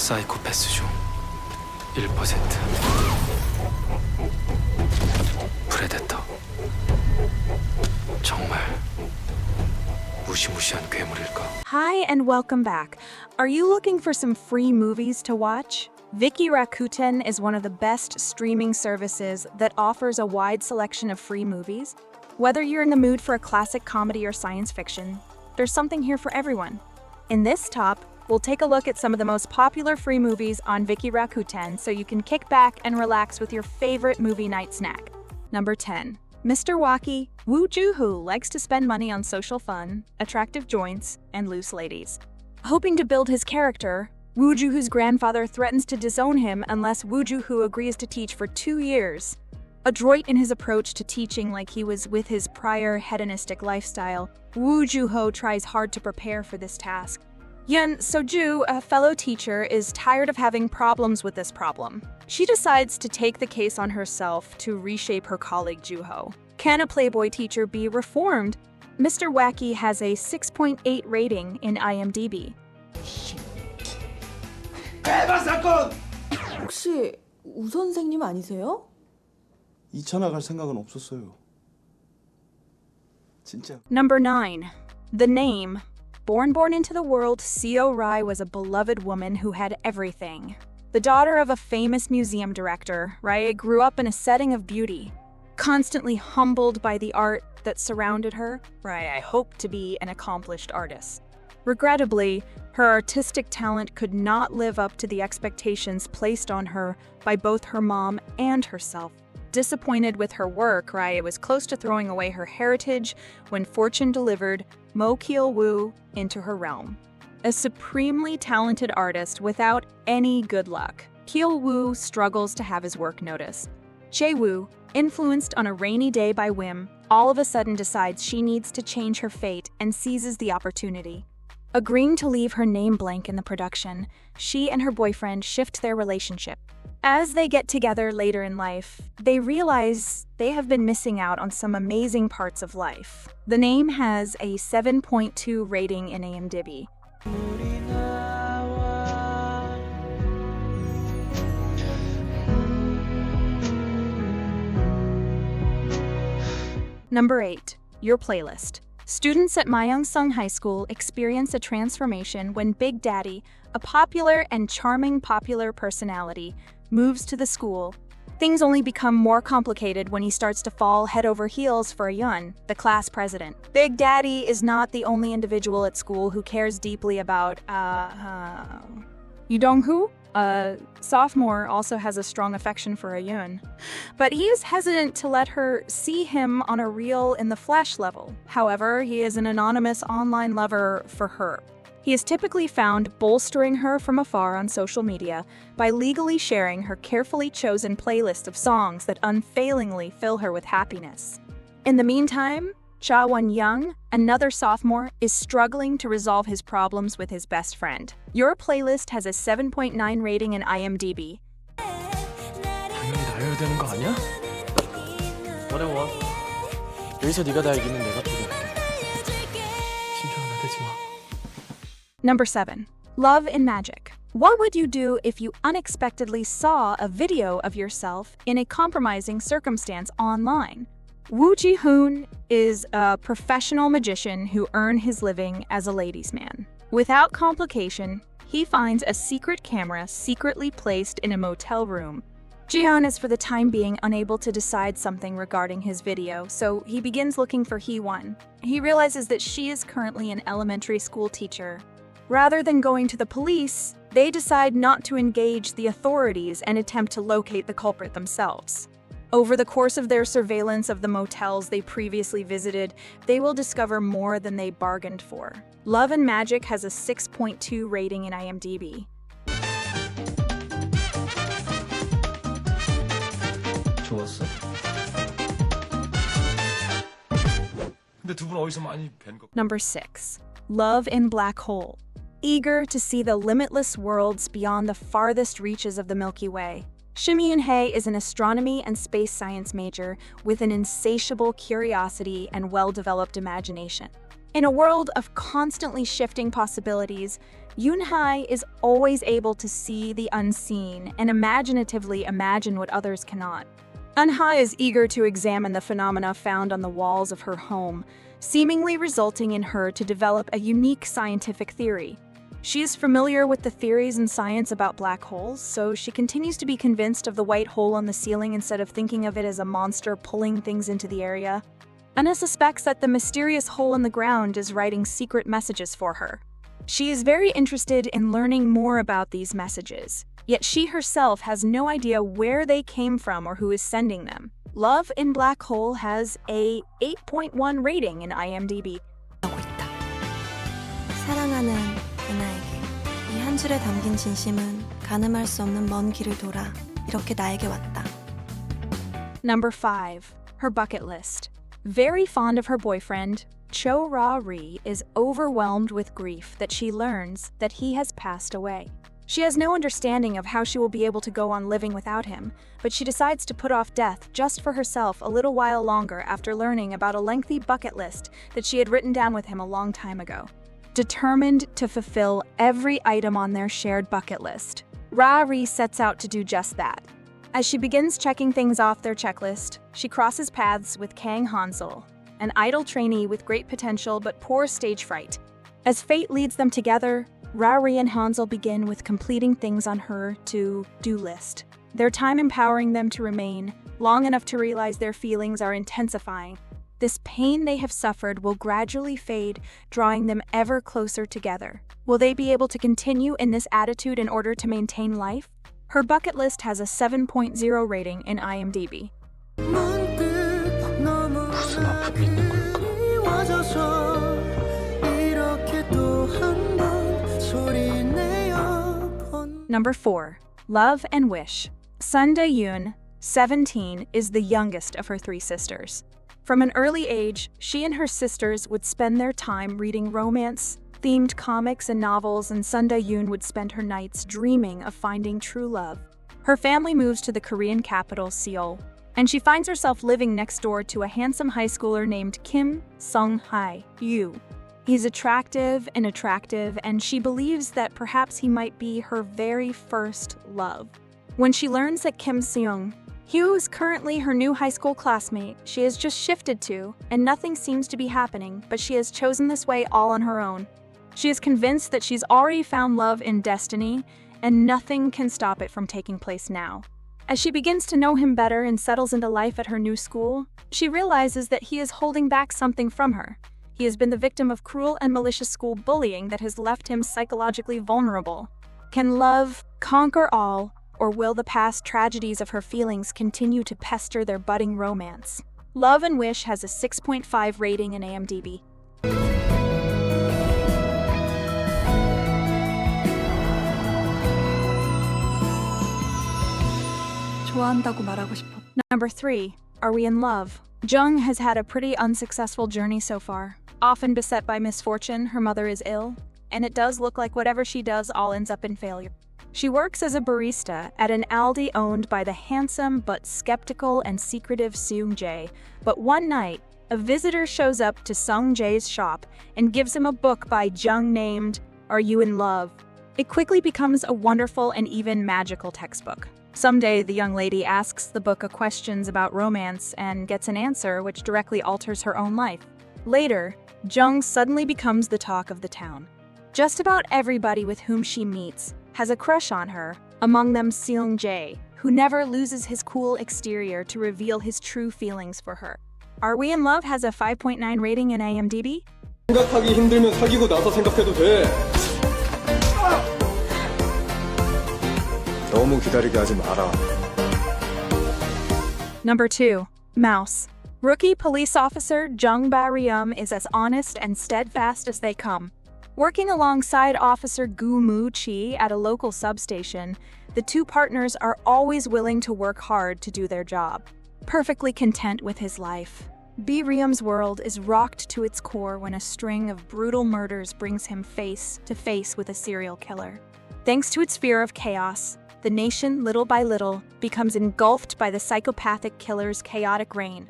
사이코패스 중 1%. 프레데터. 정말 무시무시한 괴물일까? Hi and welcome back. Are you looking for some free movies to watch? Viki Rakuten is one of the best streaming services that offers a wide selection of free movies. Whether you're in the mood for a classic comedy or science fiction, there's something here for everyone. In this top, we'll take a look at some of the most popular free movies on Viki Rakuten so you can kick back and relax with your favorite movie night snack. Number 10. Mr. Wacky, Woo Joo-hoo likes to spend money on social fun, attractive joints, and loose ladies. Hoping to build his character, Woo Joo-hoo's grandfather threatens to disown him unless Woo Joo-hoo agrees to teach for 2 years. Adroit in his approach to teaching like he was with his prior hedonistic lifestyle, Woo Joo-ho tries hard to prepare for this task. Yeon Soju, a fellow teacher, is tired of having problems with this problem. She decides to take the case on herself to reshape her colleague Joo-ho. Can a Playboy teacher be reformed? Mr. Wacky has a 6.8 rating in IMDb. 혹시 우 선생님 아니세요? 2차 나갈 생각은 없었어요. 진짜. Number 9. The Name. Born into the world, Seo Rai was a beloved woman who had everything. The daughter of a famous museum director, Rai grew up in a setting of beauty. Constantly humbled by the art that surrounded her, Rai hoped to be an accomplished artist. Regrettably, her artistic talent could not live up to the expectations placed on her by both her mom and herself. Disappointed with her work, Rai was close to throwing away her heritage when fortune delivered Mo Kil-woo into her realm. A supremely talented artist without any good luck, Kil-woo struggles to have his work noticed. Jae-woo, influenced on a rainy day by whim, all of a sudden decides she needs to change her fate and seizes the opportunity. Agreeing to leave her name blank in the production, she and her boyfriend shift their relationship. As they get together later in life, they realize they have been missing out on some amazing parts of life. The Name has a 7.2 rating in IMDb. Number 8. Your Playlist. Students at Myeongsung High School experience a transformation when Big Daddy, a popular and charming popular personality, moves to the school. Things only become more complicated when he starts to fall head over heels for Yeon, the class president. Big Daddy is not the only individual at school who cares deeply about, Yoo Dong-hoo, a sophomore, also has a strong affection for Yeon. But he is hesitant to let her see him on a real in the flesh level. However, he is an anonymous online lover for her. He is typically found bolstering her from afar on social media by legally sharing her carefully chosen playlist of songs that unfailingly fill her with happiness. In the meantime, Cha Won-young, another sophomore, is struggling to resolve his problems with his best friend. Your Playlist has a 7.9 rating in IMDb. 당연히 나여야 되는 거 아니야? 어려워. 여기서 네가 나 이기면 내가 포기할게. 심장 하나 대지 마. Number 7. Love and Magic. What would you do if you unexpectedly saw a video of yourself in a compromising circumstance online? Woo Ji-hoon is a professional magician who earns his living as a ladies' man. Without complication, he finds a secret camera secretly placed in a motel room. Ji-hoon is for the time being unable to decide something regarding his video, so he begins looking for Hee-won. He realizes that she is currently an elementary school teacher. Rather than going to the police, they decide not to engage the authorities and attempt to locate the culprit themselves. Over the course of their surveillance of the motels they previously visited, they will discover more than they bargained for. Love and Magic has a 6.2 rating in IMDb. 좋았어? 근데 두 분 어디서 많이 뵌 거? Number 6. Love in Black Hole. Eager to see the limitless worlds beyond the farthest reaches of the Milky Way, Shim Yoon-hae is an astronomy and space science major with an insatiable curiosity and well-developed imagination. In a world of constantly shifting possibilities, Yoon-hae is always able to see the unseen and imaginatively imagine what others cannot. Eun-hae is eager to examine the phenomena found on the walls of her home, seemingly resulting in her to develop a unique scientific theory. She is familiar with the theories in science about black holes, so she continues to be convinced of the white hole on the ceiling instead of thinking of it as a monster pulling things into the area. Eun-hae suspects that the mysterious hole in the ground is writing secret messages for her. She is very interested in learning more about these messages, yet she herself has no idea where they came from or who is sending them. Love in Black Hole has a 8.1 rating in IMDb. 사랑하는 은하에게 이 한 줄에 담긴 진심은 가늠할 수 없는 먼 길을 돌아 이렇게 나에게 왔다. Number 5. Her bucket list. Very fond of her boyfriend, Cho Ra-ri is overwhelmed with grief that she learns that he has passed away. She has no understanding of how she will be able to go on living without him, but she decides to put off death just for herself a little while longer after learning about a lengthy bucket list that she had written down with him a long time ago. Determined to fulfill every item on their shared bucket list, Ra-ri sets out to do just that. As she begins checking things off their checklist, she crosses paths with Kang Hansel, an idle trainee with great potential but poor stage fright. As fate leads them together, Ra-ri and Hansel begin with completing things on her to-do list, their time empowering them to remain long enough to realize their feelings are intensifying. This pain they have suffered will gradually fade, drawing them ever closer together. Will they be able to continue in this attitude in order to maintain life? Her bucket list has a 7.0 rating in IMDb. 무슨 아픔이 있는 걸까? Number 4. Love and Wish. Sun Da-yoon, 17, is the youngest of her three sisters. From an early age, she and her sisters would spend their time reading romance-themed comics and novels, and Sun Da-yoon would spend her nights dreaming of finding true love. Her family moves to the Korean capital, Seoul, and she finds herself living next door to a handsome high schooler named Kim Sung-hae-yu. He's attractive, and she believes that perhaps he might be her very first love. When she learns that Kim Seung-hyo is currently her new high school classmate she has just shifted to, and nothing seems to be happening, but she has chosen this way all on her own. She is convinced that she's already found love in destiny, and nothing can stop it from taking place now. As she begins to know him better and settles into life at her new school, she realizes that he is holding back something from her. He has been the victim of cruel and malicious school bullying that has left him psychologically vulnerable. Can love conquer all, or will the past tragedies of her feelings continue to pester their budding romance? Love and Wish has a 6.5 rating in IMDb. 좋아한다고 말하고 싶어. Number 3. Are We in Love? Jung has had a pretty unsuccessful journey so far. Often beset by misfortune, her mother is ill, and it does look like whatever she does all ends up in failure. She works as a barista at an Aldi owned by the handsome but skeptical and secretive Seung-jae, but one night, a visitor shows up to Seung-jae's shop and gives him a book by Jung named Are You in Love? It quickly becomes a wonderful and even magical textbook. Someday, the young lady asks the book a questions about romance and gets an answer which directly alters her own life. Later, Jung suddenly becomes the talk of the town. Just about everybody with whom she meets has a crush on her, among them Seung-jae, who never loses his cool exterior to reveal his true feelings for her. Are We in Love has a 5.9 rating in IMDb. 생각하기 힘들면 사귀고 나서 생각해도 돼. 너무 기다리게 하지 마라. Number 2. Mouse. Rookie police officer Jung Ba-ryum is as honest and steadfast as they come. Working alongside Officer Gu Mu-chi at a local substation, the two partners are always willing to work hard to do their job. Perfectly content with his life, Ba-ryum's world is rocked to its core when a string of brutal murders brings him face to face with a serial killer. Thanks to its fear of chaos, the nation, little by little, becomes engulfed by the psychopathic killer's chaotic reign.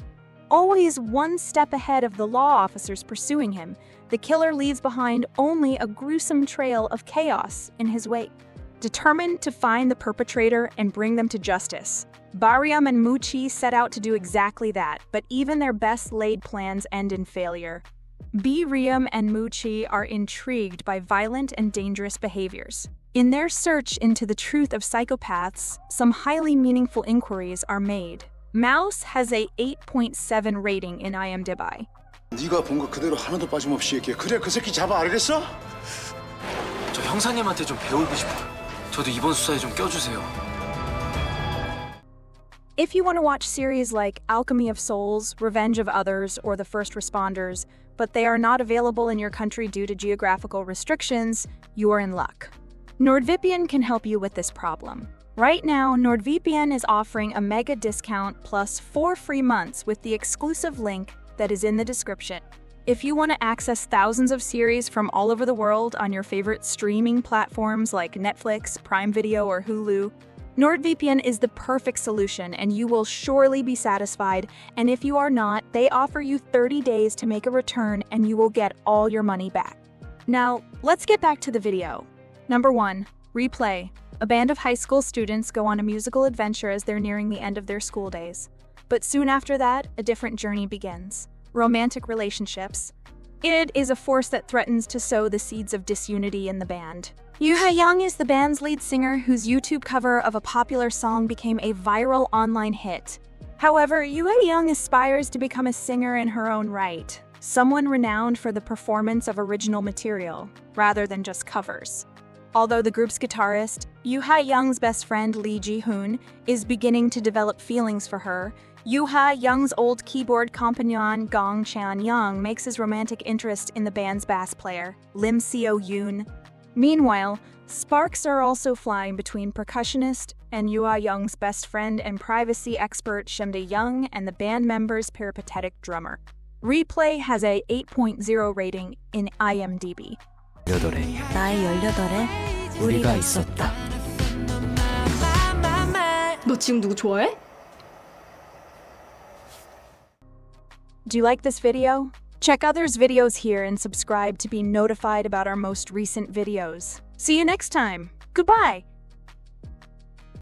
always one step ahead of the law officers pursuing him, the killer leaves behind only a gruesome trail of chaos in his wake. Determined to find the perpetrator and bring them to justice, Bariam and Muchi set out to do exactly that, but even their best-laid plans end in failure. Bariam and Muchi are intrigued by violent and dangerous behaviors. In their search into the truth of psychopaths, some highly meaningful inquiries are made. Mouse has a 8.7 rating in IMDb. 네가 본 거 그대로 하나도 빠짐없이 얘기해. 그래 그 새끼 잡아 알겠어? 저 형사님한테 좀 배우고 싶어요. 저도 이번 수사에 좀 껴주세요. If you want to watch series like Alchemy of Souls, Revenge of Others, or The First Responders, but they are not available in your country due to geographical restrictions, you are in luck. NordVPN can help you with this problem. Right now, NordVPN is offering a mega discount plus 4 free months with the exclusive link that is in the description. If you want to access thousands of series from all over the world on your favorite streaming platforms like Netflix, Prime Video, or Hulu, NordVPN is the perfect solution and you will surely be satisfied. And if you are not, they offer you 30 days to make a return and you will get all your money back. Now, let's get back to the video. Number 1. Replay. A band of high school students go on a musical adventure as they're nearing the end of their school days. But soon after that, a different journey begins. Romantic relationships. It is a force that threatens to sow the seeds of disunity in the band. Yoo Ha-young is the band's lead singer whose YouTube cover of a popular song became a viral online hit. However, Yoo Ha-young aspires to become a singer in her own right, someone renowned for the performance of original material, rather than just covers. Although the group's guitarist, Yoo Ha-young's best friend Lee Ji-hoon, is beginning to develop feelings for her, Yoo Ha-young's old keyboard companion Gong Chan-young makes his romantic interest in the band's bass player, Lim Seo-yoon. Meanwhile, sparks are also flying between percussionist and Yoo Ha-young's best friend and privacy expert Shim Dae-young and the band member's peripatetic drummer. Replay has a 8.0 rating in IMDb. 나의 18에 우리가 있었다. 너 지금 누구 좋아해? Do you like this video? Check others' videos here and subscribe to be notified about our most recent videos. See you next time. Goodbye!